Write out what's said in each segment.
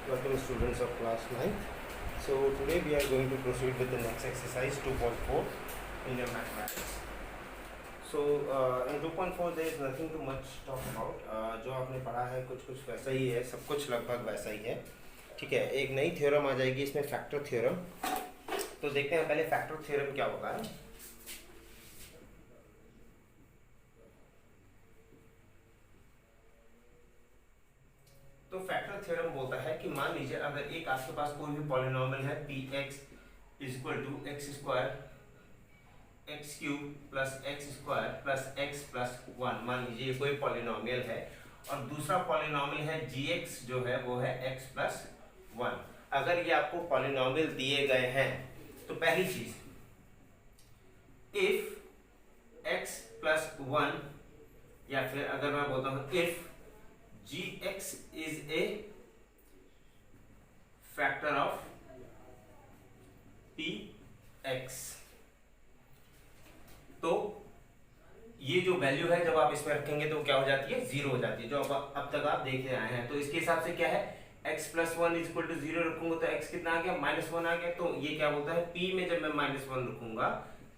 Welcome students of class 9th. So today we are going to proceed with the next exercise 2.4 in your mathematics. So in 2.4 there is nothing too much talk about. जो आपने पढ़ा है कुछ वैसा ही है, सब कुछ लगभग वैसा ही है. ठीक है, एक नई थ्योरम आ जाएगी इसमें, फैक्टर थ्योरम. तो देखते हैं पहले फैक्टर थ्योरम क्या होता है. तो फैक्टर थ्योरम बोलता है कि मान लीजिए अगर एक आपके पास कोई भी पॉलिनोमियल है p x is equal to x square x cube plus x square plus x plus one. मान लीजिए ये कोई पॉलिनोमियल है और दूसरा पॉलिनोमियल है जी एक्स जो है वो है एक्स प्लस वन. अगर ये आपको पॉलिनोमियल दिए गए हैं तो पहली चीज, इफ एक्स प्लस वन, या फिर अगर मैं बोलता हूं if gx is a factor of px, तो ये जो वैल्यू है जब आप इसमें रखेंगे तो क्या हो जाती है, जीरो हो जाती है, जो अब तक आप देख आए हैं. तो इसके हिसाब से क्या है, x plus one is equal to zero रखूंगा तो x कितना आ गया, माइनस वन आ गया. तो ये क्या बोलता है, p में जब मैं माइनस वन रखूंगा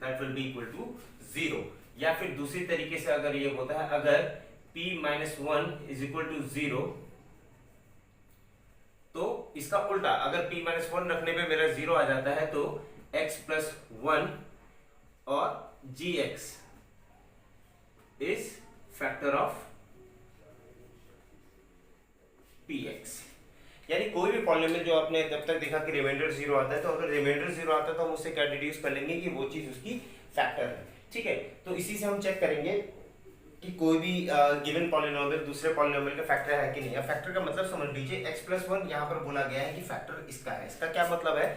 that will be equal to zero. या फिर दूसरी तरीके से अगर ये होता है, अगर p minus one is equal to zero, तो इसका उल्टा, अगर p माइनस वन रखने पे मेरा जीरो आ जाता है तो x प्लस वन और gx is factor of px. यानी कोई भी पॉलिनोमियल जो आपने जब तक देखा कि रिमाइंडर जीरो आता है, तो अगर रिमाइंडर जीरो आता है तो हम उससे क्या डिड्यूस कर लेंगे कि वो चीज उसकी फैक्टर है. ठीक है, तो इसी से हम चेक करेंगे कि कोई भी गिवन पॉलिनोमियल दूसरे पॉलिनोमियल का फैक्टर है कि नहीं. अब फैक्टर का मतलब समझ लीजिए, x प्लस वन यहाँ पर बोला गया है कि फैक्टर इसका है. इसका क्या मतलब है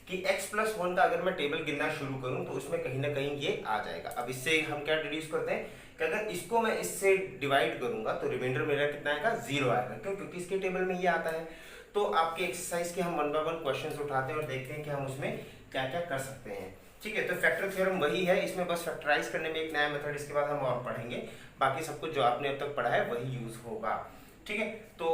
कि x प्लस वन का अगर मैं टेबल गिनना शुरू करूं तो उसमें कहीं ना कहीं ये आ जाएगा. अब इससे हम क्या डिड्यूस करते हैं कि अगर इसको मैं इससे डिवाइड करूंगा तो रिमाइंडर मेरा कितना आएगा, जीरो आएगा. क्यों? क्योंकि इसके टेबल में ये आता है. तो आपके एक्सरसाइज के हम वन बाय वन क्वेश्चन उठाते हैं और देखते हैं कि हम उसमें क्या क्या कर सकते हैं. ठीक है, तो फैक्टर थ्योरम वही है, इसमें बस फैक्टराइज करने में एक नया मेथड इसके बाद हम और पढ़ेंगे. बाकी सब कुछ जो आपने अब तक पढ़ा है वही यूज होगा. ठीक है, तो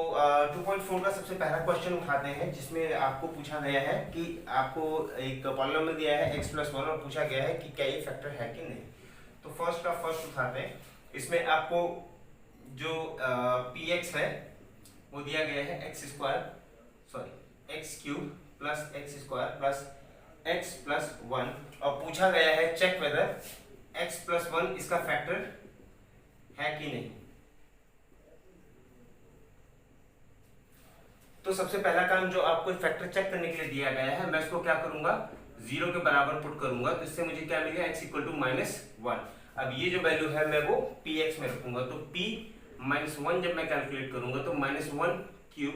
2.4 का सबसे पहला क्वेश्चन उठाते हैं, जिसमें आपको पूछा गया है कि आपको एक पॉलिनोमियल दिया है x प्लस वन और पूछा गया है कि क्या ये फैक्टर है कि नहीं. तो फर्स्ट का फर्स्ट उठाते हैं. इसमें आपको जो px है वो दिया गया है x cube plus x square plus x plus one, और पूछा गया है check whether x plus one इसका फैक्टर है कि नहीं. तो सबसे पहला काम जो आपको फैक्टर चेक करने के लिए दिया गया है, मैं इसको क्या करूंगा, जीरो के बराबर पुट करूंगा. तो इससे मुझे क्या मिलेगा, x equal to minus one. अब ये जो वैल्यू है मैं वो px में रखूंगा. तो p माइनस वन जब मैं कैलकुलेट करूंगा तो minus one cube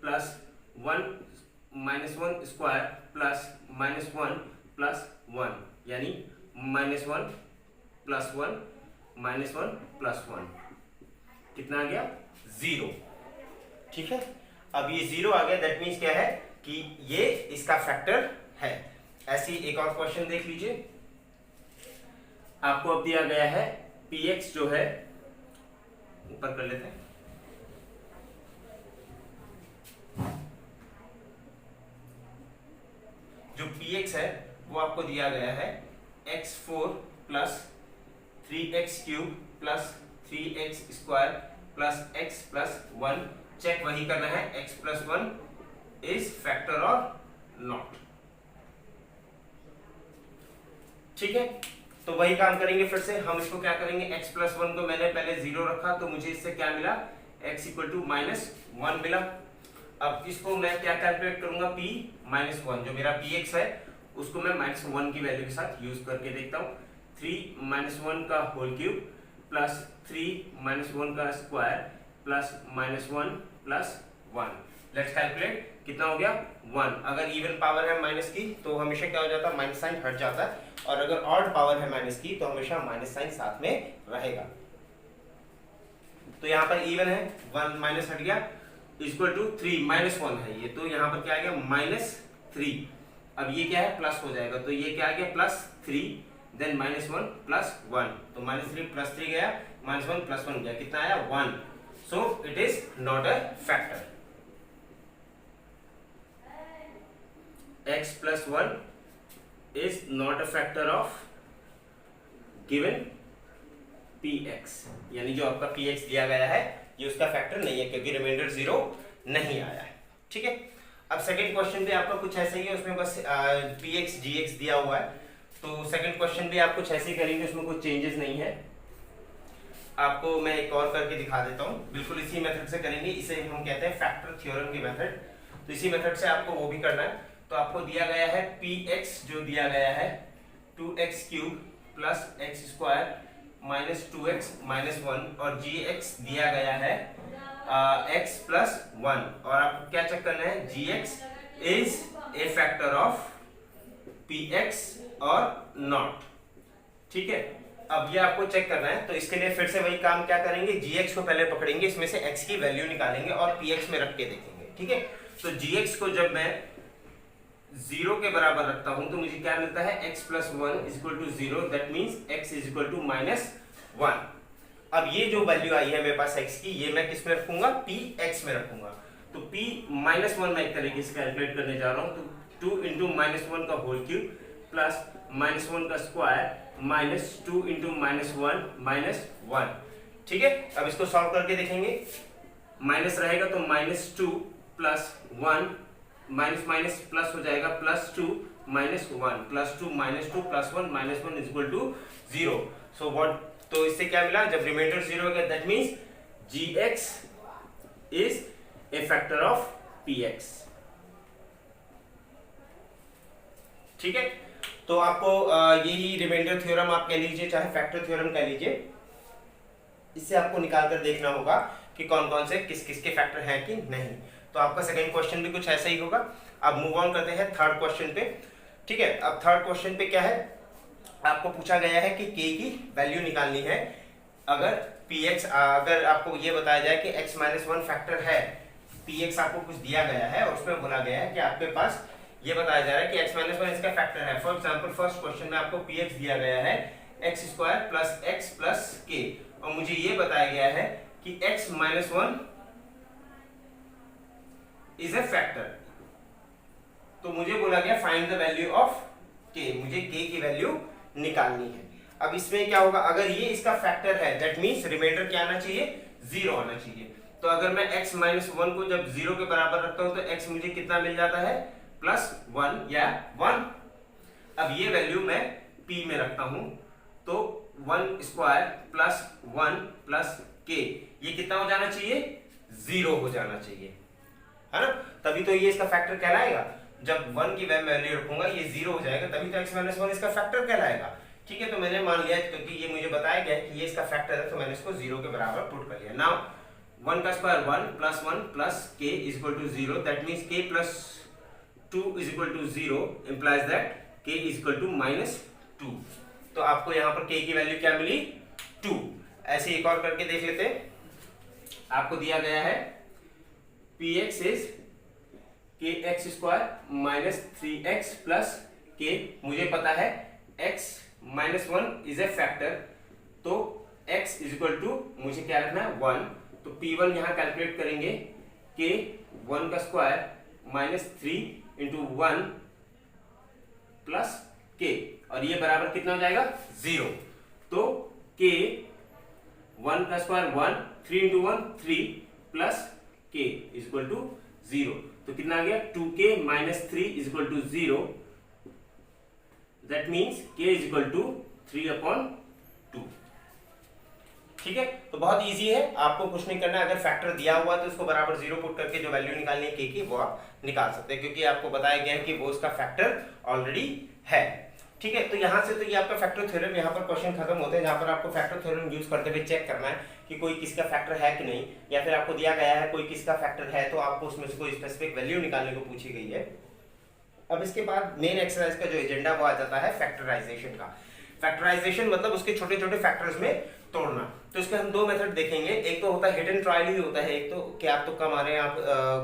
plus one minus one square plus minus one plus one, यानी minus one plus one minus one plus one, कितना आ गया, जीरो. ठीक है, अब ये जीरो आ गया, दैट मीन्स क्या है कि ये इसका फैक्टर है. ऐसी एक और क्वेश्चन देख लीजिए. आपको अब दिया गया है px जो है, ऊपर कर लेते हैं, जो px है वो आपको दिया गया है x4 plus 3x cube plus 3x square plus x plus one. Check वही करना है, x plus one is factor और नॉट. ठीक है, तो वही काम करेंगे फिर से. हम इसको क्या करेंगे, x प्लस वन को मैंने पहले जीरो रखा तो मुझे इससे क्या मिला, x equal to minus one मिला. अब इसको मैं क्या कैलकुलेट करूंगा, p माइनस वन, जो मेरा px है उसको मैं माइनस वन की वैल्यू के साथ यूज करके देखता हूँ. 3 माइनस वन का whole cube plus 3 minus one का square plus minus one plus one. Let's calculate, कितना हो गया, वन. अगर इवन पावर है माइनस की तो हमेशा क्या हो जाता है, माइनस साइन हट जाता है, और अगर ऑड पावर है माइनस की तो हमेशा माइनस साइन साथ में रहेगा. तो यहाँ पर इवन है, वन माइनस हट गया, इक्वल टू 3 माइनस वन है ये, तो यहाँ पर क्या आ गया, माइनस 3. अब ये क्या है, प्लस हो जाएगा, तो ये क्या आ गया, plus 3, then minus one plus one. तो माइनस थ्री प्लस थ्री गया, माइनस वन प्लस वन गया, कितना आया, one. So it is not a factor. x plus 1 is not a factor of given px, यानी जो आपका px दिया गया है ये उसका फैक्टर नहीं है क्योंकि रिमाइंडर 0 नहीं आया है। ठीक है, अब सेकंड क्वेश्चन भी आपका कुछ ऐसा ही है, उसमें बस px gx दिया हुआ है, तो सेकंड क्वेश्चन भी आप कुछ ऐसे ही करेंगे, उसमें कुछ चेंजेस नहीं है। आपको मैं एक और करके दिखा देता हूँ, बिल्कुल इसी मेथड से करेंगे, इसे हम कहते हैं फैक्टर थ्योरम की मेथड। तो इसी मेथड से आपको वो भी करना है। तो आपको दिया गया है px जो दिया गया है 2x cube plus x square minus 2x minus 1 और gx दिया गया है x प्लस 1 और आपको क्या चेक करना है gx is a factor of px और नॉट। ठीक है, अब ये आपको चेक करना है, तो इसके लिए फिर से वही काम क्या करेंगे, gx को पहले पकड़ेंगे, इसमें से x की वैल्यू निकालेंगे और px में रख के देखेंगे। ठीक है, तो gx को जब मैं 0 के बराबर रखता हूं तो मुझे क्या मिलता है x plus 1 is equal to 0, that means x is equal to minus 1। अब ये जो वैल्यू आई है मेरे पास x की, ये मैं किस में रखूंगा, px में रखूंगा। तो p माइनस 1 मैं एक तरीके से कैलकुलेट करने जा रहा हूं, तो 2 इंटू माइनस 1 का होल क्यूब प्लस माइनस 1 का square minus 2 into minus 1 minus 1। ठीक है, अब इसको सॉल्व करके देखेंगे, माइनस रहेगा तो minus 2 plus 1 minus minus plus हो जाएगा plus 2 minus 1 plus 2 minus 2 plus 1 minus 1 is equal to 0। So what, तो इससे क्या मिला, जब रिमाइंडर 0 हो गया that means gx is a factor of px। ठीक है, तो आपको यही रिमाइंडर थ्योरम आप कह लीजिए चाहे फैक्टर थ्योरम कह लीजिए, इससे आपको निकाल कर देखना होगा कि कौन कौन से किस किस के फैक्टर हैं कि नहीं। तो आपका सेकंड क्वेश्चन भी कुछ ऐसा ही होगा। अब मूव ऑन करते हैं थर्ड क्वेश्चन पे। ठीक है, अब थर्ड क्वेश्चन पे क्या है, आपको पूछा गया है कि k की वैल्यू निकालनी है। अगर px, अगर आपको ये बताया जाए कि x माइनस 1 फैक्टर है, px आपको कुछ दिया गया है और उसमें बोला गया है कि आपके पास ये बताया जा रहा है कि x माइनस 1 इसका फैक्टर है। फॉर एग्जाम्पल फर्स्ट क्वेश्चन में आपको px दिया गया है x square plus x plus के, और मुझे ये बताया गया है कि x minus 1 is a factor. तो मुझे बोला गया find the value of k, मुझे k की वैल्यू निकालनी है। अब इसमें क्या होगा, अगर ये इसका फैक्टर है दैट मींस रिमाइंडर क्या आना चाहिए, 0 आना चाहिए। तो अगर मैं x माइनस 1 को जब 0 के बराबर रखता हूं तो x मुझे कितना मिल जाता है, प्लस 1 या 1। अब ये वैल्यू मैं p में रखता हूं तो 1 स्क्वायर प्लस 1 प्लस k, ये कितना हो जाना चाहिए, 0 हो जाना चाहिए, है ना, तभी तो ये इसका फैक्टर कहलाएगा। जब 1 की वैल्यू रखूंगा ये 0 हो जाएगा, तभी तो x माइनस 1 इसका फैक्टर कहलाएगा। ठीक है, तो मैंने मान लिया क्योंकि ये मुझे बताया गया है कि ये इसका फैक्टर है, तो मैंने इसको 0 के बराबर पुट कर लिया। नाउ 1 का square 1 plus k is equal to 0, that means k plus 2 is equal to 0 implies that k is equal to minus 2। तो आपको यहाँ पर k की वैल्यू क्या मिली, 2। ऐसे एक और करके देख लेते हैं। आपको दिया गया है px is kx square minus 3x plus k, मुझे पता है x minus 1 is a factor, तो x इज इक्वल टू मुझे क्या रखना है, 1। तो p1 यहाँ कैलकुलेट करेंगे, k 1 का square minus 3 into 1 plus k, और ये बराबर कितना हो जाएगा, 0। तो k 1 का square 1, 3 into 1 3 plus k is equal to 0। तो कितना आ गया, 2k minus 3 is equal to 0, that means k is equal to 3/2। ठीक है, तो बहुत इजी है, आपको कुछ नहीं करना है। अगर फैक्टर दिया हुआ है तो उसको बराबर 0 पुट करके जो वैल्यू निकालनी है k की वो आप निकाल सकते हैं, क्योंकि आपको बताया गया है कि वो उसका फैक्टर ऑलरेडी है। ठीक है, तो यहाँ से तो ये आपका फैक्टर थ्योरम, यहाँ पर क्वेश्चन खत्म होते हैं, जहाँ पर आपको फैक्टर थ्योरम यूज करते हुए चेक करना है कि कोई किसका फैक्टर है कि नहीं, या फिर आपको दिया गया है कोई किसका फैक्टर है तो आपको उसमें से कोई स्पेसिफिक वैल्यू निकालने को पूछी गई है। अब इसके बाद मेन एक्सरसाइज का जो एजेंडा वो आ जाता है फैक्टराइजेशन का। फैक्टराइजेशन मतलब उसके छोटे छोटे फैक्टर्स में तोड़ना। तो इसके हम दो मेथड देखेंगे, एक तो होता है हिट एंड ट्रायल ही होता है, एक तो कि आप तुक्का मारे आप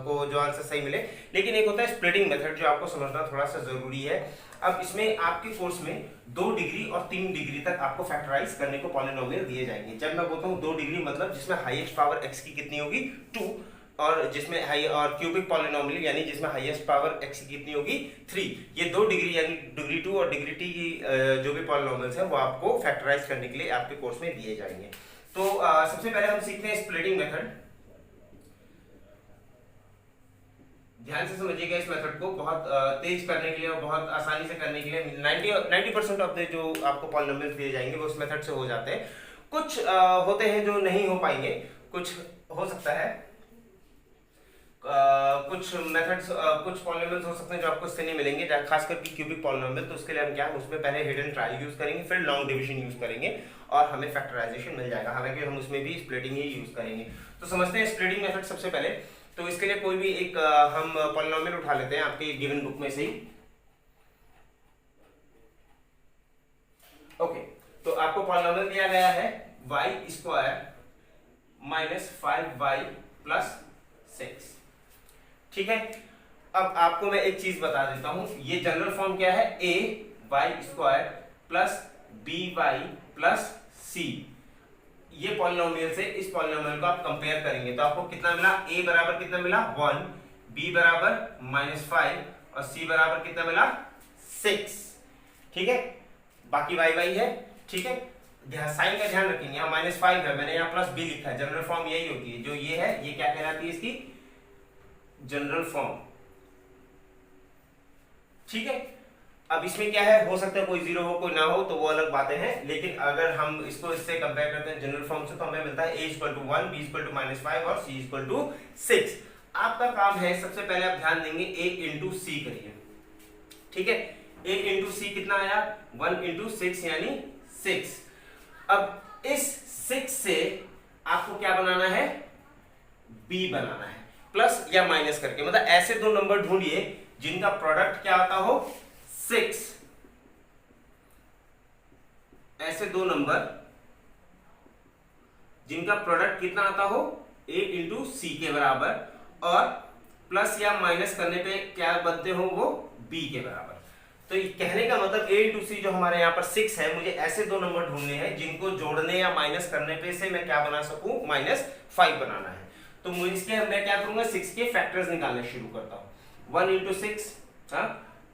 को जो आंसर सही मिले, लेकिन एक होता है स्प्लिटिंग मेथड जो आपको समझना थोड़ा सा जरूरी है। अब इसमें आपके कोर्स में 2 डिग्री और 3 डिग्री तक आपको फैक्टराइज करने को पॉलिनोमियल दिए जाएंगे। जब मैं बोलता हूँ 2 डिग्री मतलब जिसमें हाईएस्ट पावर x की कितनी होगी, 2, और जिसमें हाई और क्यूबिक पॉलिनोमियल यानी जिसमें हाईएस्ट पावर x की कितनी होगी 3। ये 2 डिग्री यानी डिग्री 2 और डिग्री t की जो भी पॉलिनोमियल्स हैं वो आपको फैक्टराइज करने के लिए आपके कोर्स में दिए जाएंगे। तो सबसे पहले हम सीखते हैं स्प्लिटिंग मेथड। ध्यान से समझिएगा इस मेथड को, बहुत तेज करने के लिए और बहुत आसानी से करने के लिए 90% ऑफ द जो आपको पॉलिनोमियल्स दिए जाएंगे वो उस मेथड से हो जाते हैं। कुछ होते हैं जो नहीं हो पाएंगे, कुछ हो सकता है कुछ मेथड्स कुछ पॉलिनोमियल्स हो सकते हैं जो आपको इससे नहीं मिलेंगे, खास करके क्यूबिक पॉलिनोमियल। तो उसके लिए हम क्या उसमें पहले हिडन ट्रायल यूज करेंगे, फिर लॉन्ग डिवीजन यूज करेंगे और हमें फैक्टराइजेशन मिल जाएगा। हालांकि हम उसमें भी स्प्लिटिंग ही यूज करेंगे। तो समझते हैं स्प्लिटिंग मेथड सबसे पहले। तो इसके लिए कोई भी एक हम पॉलिनोमियल उठा लेते हैं आपके गिवन बुक में से ही। ओके, तो आपको पॉलिनोमियल दिया गया है y² माइनस 5y प्लस 6। ठीक है, अब आपको मैं एक चीज बता देता हूं, ये जनरल फॉर्म क्या है, ay² plus by plus c। ये पॉलिनोमियल से इस पॉलिनोमियल को आप कंपेयर करेंगे तो आपको कितना मिला, a बराबर कितना मिला 1, b बराबर -5 और c बराबर कितना मिला 6। ठीक है, बाकी y है। ठीक है, साइन का ध्यान रखेंगे, यहाँ -5 है, मैंने यहाँ प्लस b लिखा है। जनरल फॉर्म यही होती है, जो ये है ये क्या कहलाती है इसकी जनरल फॉर्म। ठीक है, अब इसमें क्या है, हो सकता है कोई 0 हो कोई ना हो, तो वो अलग बातें हैं, लेकिन अगर हम इसको इससे कंपेयर करते हैं जनरल फॉर्म से तो हमें मिलता है a = 1, b = -5 और c = 6। आपका काम है सबसे पहले आप ध्यान देंगे a × c करिए। ठीक है, a × c कितना आया 1 × 6 यानी 6। अब इस 6 से आपको क्या बनाना है, b बनाना है, प्लस या माइनस करके। मतलब ऐसे दो नंबर ढूंढिए जिनका प्रोडक्ट क्या आता हो 6। ऐसे दो नंबर जिनका प्रोडक्ट कितना आता हो a × c के बराबर और प्लस या माइनस करने पे क्या बनते हो वो b के बराबर। तो कहने का मतलब a × c जो हमारे यहाँ पर 6 है, मुझे ऐसे दो नंबर ढूंढने हैं जिनको जोड़ने या माइनस करने पे से मैं क्या बना सकूं, -5 बनाना है। तो इसके मैं क्या करूंगा, 6 के फैक्टर्स निकालने शुरू करता हूं। 1 × 6,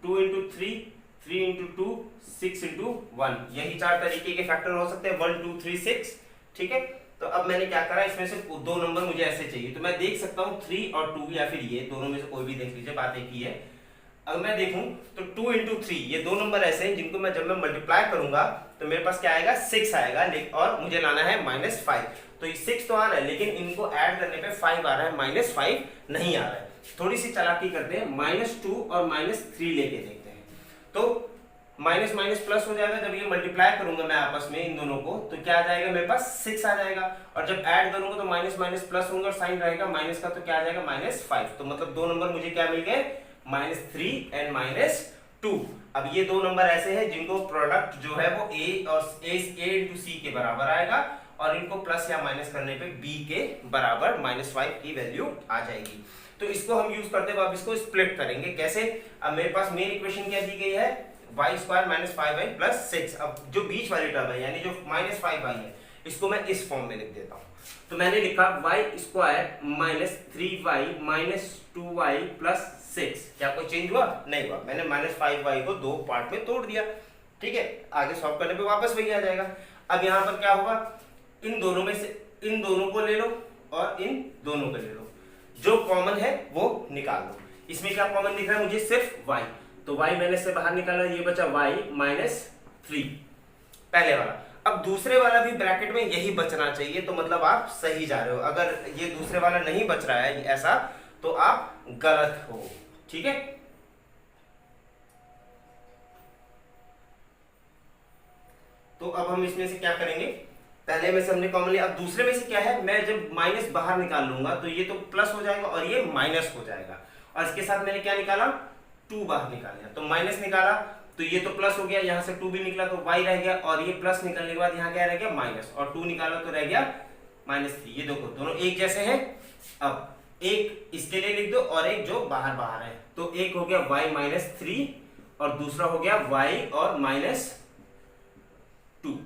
2 × 3, 3 × 2, 6 × 1, यही 4 तरीके के फैक्टर हो सकते हैं, 1 2 3 6। ठीक है, तो अब मैंने क्या करा, इसमें से दो नंबर मुझे ऐसे चाहिए, तो मैं देख सकता हूँ 3 और 2 या फिर ये दोनों में से कोई भी देख लीजिए, बात एक ही है। अगर मैं देखूं तो 2 × 3 ये दो नंबर ऐसे हैं जिनको मैं जब मैं मल्टीप्लाई करूंगा तो मेरे पास क्या आएगा 6 आएगा, और मुझे लाना है -5। तो ये 6 तो आ रहा है, लेकिन इनको ऐड करने पे 5 आ रहा है, -5 नहीं आ रहा है। थोड़ी सी चालाकी करते हैं, -2 और -3 लेके देखते हैं। तो माइनस माइनस प्लस हो जाएगा, जब ये मल्टीप्लाई करूंगा मैं आपस में इन दोनों को तो क्या आ जाएगा, मेरे पास 6 आ जाएगा। और जब ऐड करूंगा तो माइनस माइनस प्लस होगा और साइन रहेगा माइनस का, तो क्या आ जाएगा -5। तो मतलब दो नंबर मुझे क्या मिल गए, -3 एंड -2। अब ये दो नंबर ऐसे हैं जिनको प्रोडक्ट जो है वो a × c के बराबर आएगा और इनको प्लस या माइनस करने पे b के बराबर -5 की वैल्यू आ जाएगी। तो इसको हम यूज करते हुए अब इसको स्प्लिट करेंगे कैसे। अब मेरे पास मेन इक्वेशन क्या दी गई है, y² - 5y + 6। अब जो बीच वाली टर्म है यानी जो -5y है इसको मैं इस फॉर्म में लिख देता हूं। तो मैंने लिखा y² - 3y - 2y + 6। क्या कोई चेंज हुआ, नहीं हुआ। मैंने -5y को दो पार्ट में तोड़ दिया। ठीक है, आगे सॉल्व करने पे वापस वही आ जाएगा। अब यहाँ पर क्या होगा, इन दोनों में से इन दोनों को ले लो और इन दोनों को ले लो, जो कॉमन है वो निकाल लो। इसमें क्या कॉमन दिख रहा है मुझे, सिर्फ y। तो y मैंने से बाहर निकाला, ये बचा y - 3 पहले वाला। अब दूसरे वाला भी ब्रैकेट में यही बचना चाहिए, तो मतलब आप सही जा रहे हो। अगर ये दूसरे वाला नहीं बच रहा है ऐसा तो आप गलत हो। ठीक है, तो अब हम इसमें से क्या करेंगे, पहले में से हमने कॉमन लिया, अब दूसरे में से क्या है, मैं जब माइनस बाहर निकाल लूंगा तो ये तो प्लस हो जाएगा और ये माइनस हो जाएगा। और इसके साथ मैंने क्या निकाला, 2 बाहर निकाल लिया, तो माइनस निकाला तो ये तो प्लस हो गया, यहाँ से 2 भी निकला तो y रह गया, और ये प्लस निकलने के बाद यहाँ क्या रह गया माइनस, और 2 निकाला तो रह गया -3। ये देखो दोनों एक जैसे हैं। अब एक इसके लिए लिख दो और एक जो बाहर बाहर है, तो एक हो गया y - 3 और दूसरा हो गया y और -2।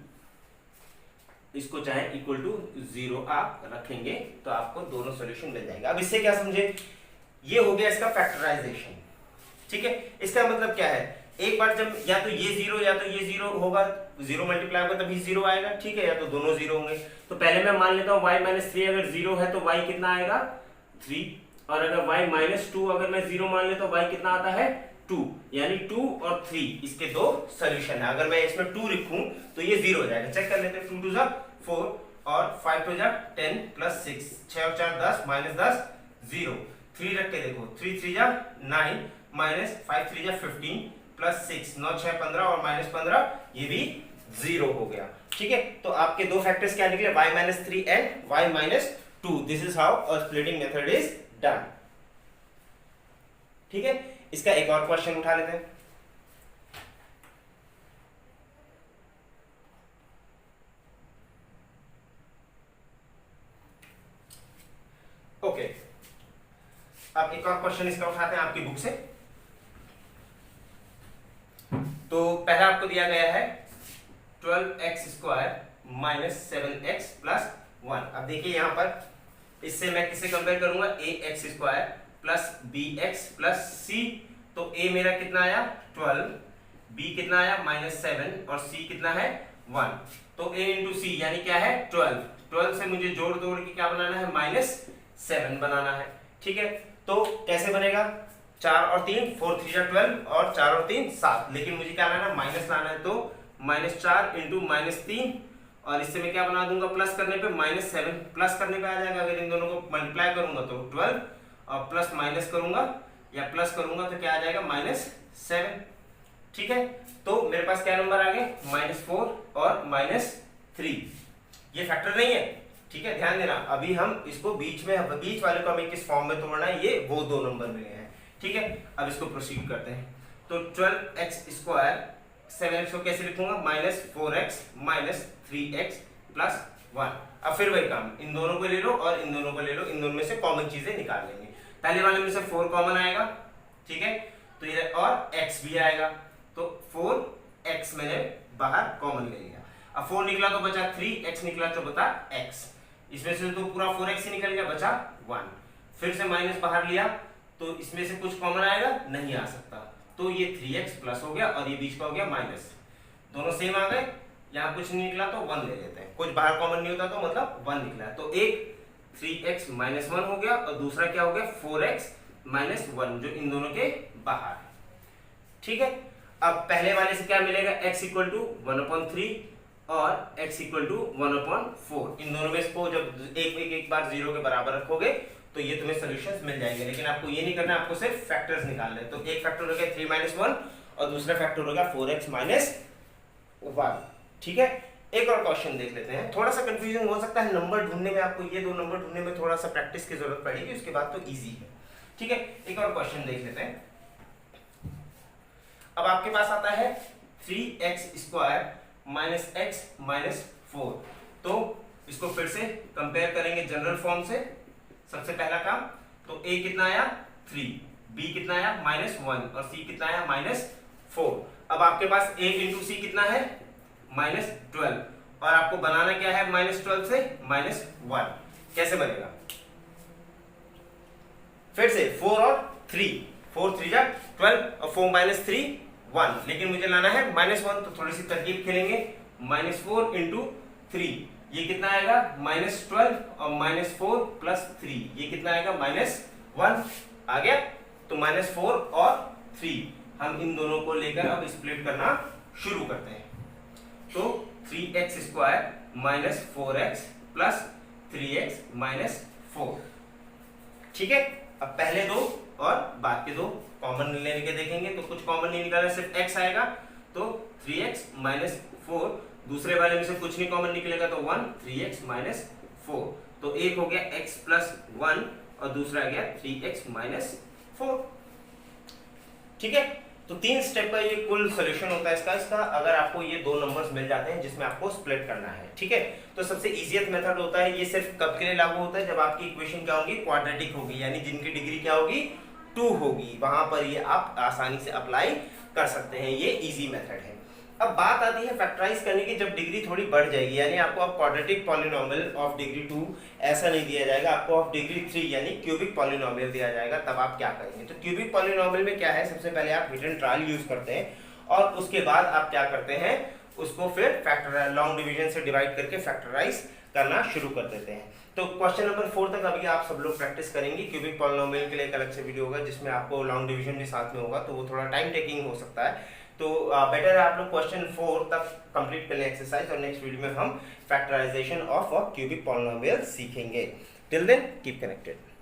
इसको चाहे इक्वल टू 0 आप रखेंगे तो आपको दोनों सॉल्यूशन मिल जाएंगे। अब इससे क्या समझे, ये हो गया इसका फैक्टराइजेशन। ठीक है, इसका मतलब क्या है, एक बार जब या तो ये 0 या तो ये 0 होगा, 0 मल्टीप्लाई होगा तभी 0 आएगा। ठीक है, या तो दोनों 0 होंगे। तो पहले मैं मान लेता हूँ y - 3 अगर 0 है तो y कितना आएगा 3, और अगर y - 2 अगर मैं 0 मान लेता हूँ y कितना आता है 2, यानी 2 और 3 इसके दो सोल्यूशन है। अगर मैं इसमें 2 लिखूं तो ये 0 हो जाएगा। चेक कर लेते हैं, 2 2 जा 4 और 5 2 जा 10 प्लस 6, 6 और 4 10 माइनस 10 0, 3 रख के देखो, 3 3 जा 9 माइनस 5 3 जा 15 प्लस 6, 9 6 15 और माइनस 15, ये भी 0 हो गया। ठीक है, तो आपके दो फैक्टर्स क्या निकले, y - 3 and y - 2। This is how a splitting method is done. ठीक है, इसका एक और क्वेश्चन उठा लेते हैं। ओके, अब एक और क्वेश्चन इसका उठाते हैं आपकी बुक से। तो पहला आपको दिया गया है 12x² माइनस 7x प्लस 1। अब देखिए यहां पर इससे मैं किसे कंपेयर करूंगा, ax² plus bx plus c। तो a मेरा कितना आया 12, b कितना आया -7 और c कितना है 1। तो a इंटू सी यानी क्या है 12। 12 से मुझे जोड़ तोड़ के क्या बनाना है -7 बनाना है। ठीक है, तो कैसे बनेगा, 4 और 3 4 3 जा 12 और 4 और 3 7, लेकिन मुझे क्या लाना है माइनस लाना है। तो -4 इंटू -3 और इससे मैं क्या बना दूंगा, प्लस करने पे -7 प्लस करने पे आ जाएगा। अगर इन दोनों को मल्टीप्लाई करूंगा तो 12 और प्लस माइनस करूंगा या प्लस करूंगा तो क्या आ जाएगा -7। ठीक है, तो मेरे पास क्या नंबर आ गए -4 और -3। ये फैक्टर नहीं है। ठीक है, ध्यान देना, अभी हम इसको बीच वाले को हमें किस फॉर्म में तोड़ना है, ये वो दो नंबर मिले हैं। ठीक है, अब इसको प्रोसीड करते हैं। तो 12x² 7x को कैसे लिखूंगा, -4x माइनस 3x प्लस 1। अब फिर वही काम, इन दोनों को ले लो और इन दोनों को ले लो, इन दोनों में से कॉमन चीजें निकाल लेंगे। पहले वाले में से 4 कॉमन आएगा। ठीक है, तो ये और x भी आएगा, तो 4x मैंने बाहर कॉमन ले लिया। अब 4 निकला तो बचा 3, x निकला तो बता x, इसमें से तो पूरा 4x ही निकल गया, बचा 1। फिर से माइनस बाहर लिया तो इसमें से कुछ कॉमन आएगा, नहीं आ सकता, तो ये 3x प्लस हो गया और ये बीच का हो गया माइनस। दोनों सेम आ गए, यहाँ कुछ नहीं निकला तो 1 ले लेते हैं, कुछ बाहर कॉमन नहीं होता तो मतलब 1 निकला। तो एक 3x माइनस 1 हो गया और दूसरा क्या हो गया 4x माइनस 1, जो इन दोनों के बाहर है। ठीक है, अब पहले वाले से क्या मिलेगा, x इक्वल टू 1/3 और x इक्वल टू 1/4। इन दोनों में इसको जब एक बार 0 के बराबर रखोगे तो ये तुम्हें सॉल्यूशंस मिल जाएंगे। लेकिन आपको ये नहीं करना, आपको सिर्फ फैक्टर्स निकालने हैं। तो एक फैक्टर हो गया 3 - 1 और दूसरा फैक्टर हो गया 4x माइनस 1। ठीक है, एक और क्वेश्चन देख लेते हैं। थोड़ा सा कंफ्यूजन हो सकता है नंबर ढूंढने में, आपको ये दो नंबर ढूंढने में थोड़ा सा प्रैक्टिस की जरूरत पड़ेगी, उसके बाद तो इजी है। ठीक है, एक और क्वेश्चन देख लेते हैं। अब आपके पास आता है 3x² माइनस x माइनस 4। तो इसको फिर से कंपेयर करेंगे जनरल फॉर्म से। सबसे पहला काम, तो a कितना आया 3, b कितना आया -1 और c कितना आया -4। अब आपके पास a इंटू सी कितना है -12 और आपको बनाना क्या है -12 से -1। कैसे बनेगा, फिर से 4 और 3, 4 3 जा 12 और 4 - 3 1, लेकिन मुझे लाना है -1, तो थोड़ी सी तरकीब खेलेंगे। -4 इंटू 3 ये कितना आएगा -12 और -4 प्लस 3 ये कितना आएगा -1 आ गया। तो -4 और 3 हम इन दोनों को लेकर अब स्प्लिट करना शुरू करते हैं। तो 3x² minus 4x plus 3x minus 4। ठीक है, अब पहले दो और बाद के दो कॉमन लेने के देखेंगे, तो कुछ कॉमन नहीं निकाला, सिर्फ x आएगा। तो 3x माइनस 4, दूसरे वाले में से कुछ नहीं कॉमन निकलेगा तो 1, 3x माइनस 4। तो एक हो गया x प्लस 1 और दूसरा आ गया 3x माइनस 4। ठीक है, तो 3 स्टेप का ये कुल सॉल्यूशन होता है इसका। अगर आपको ये दो नंबर्स मिल जाते हैं जिसमें आपको स्प्लिट करना है, ठीक है, तो सबसे इजीएस्ट मेथड होता है ये। सिर्फ कब के लिए लागू होता है, जब आपकी इक्वेशन क्या होगी क्वाड्रेटिक होगी, यानी जिनकी डिग्री क्या होगी 2 होगी, वहां पर ये आप आसानी से अप्लाई कर सकते हैं। ये इजी मेथड है। अब बात आती है फैक्टराइज करने की, जब डिग्री थोड़ी बढ़ जाएगी, यानी आपको अब क्वाड्रेटिक पॉलिनोमियल ऑफ डिग्री 2 ऐसा नहीं दिया जाएगा, आपको ऑफ डिग्री 3 यानी क्यूबिक पॉलिनोमियल दिया जाएगा, तब आप क्या करेंगे? तो क्यूबिक पॉलिनोमियल में क्या है, सबसे पहले आप हिट एंड ट्रायल यूज करते हैं और उसके बाद आप क्या करते हैं, उसको फिर फैक्टर लॉन्ग डिवीजन से डिवाइड करके फैक्टराइज करना शुरू कर देते हैं। तो क्वेश्चन नंबर 4 तक अभी आप सब लोग प्रैक्टिस करेंगे। क्यूबिक पॉलिनोमियल के लिए एक अलग से वीडियो होगा जिसमें आपको लॉन्ग डिवीजन भी साथ में होगा, तो वो थोड़ा टाइम टेकिंग हो सकता है, तो बेटर है आप लोग क्वेश्चन 4 तक कंप्लीट कर लें एक्सरसाइज, और नेक्स्ट वीडियो में हम factorisation of a cubic polynomial सीखेंगे। Till then keep connected.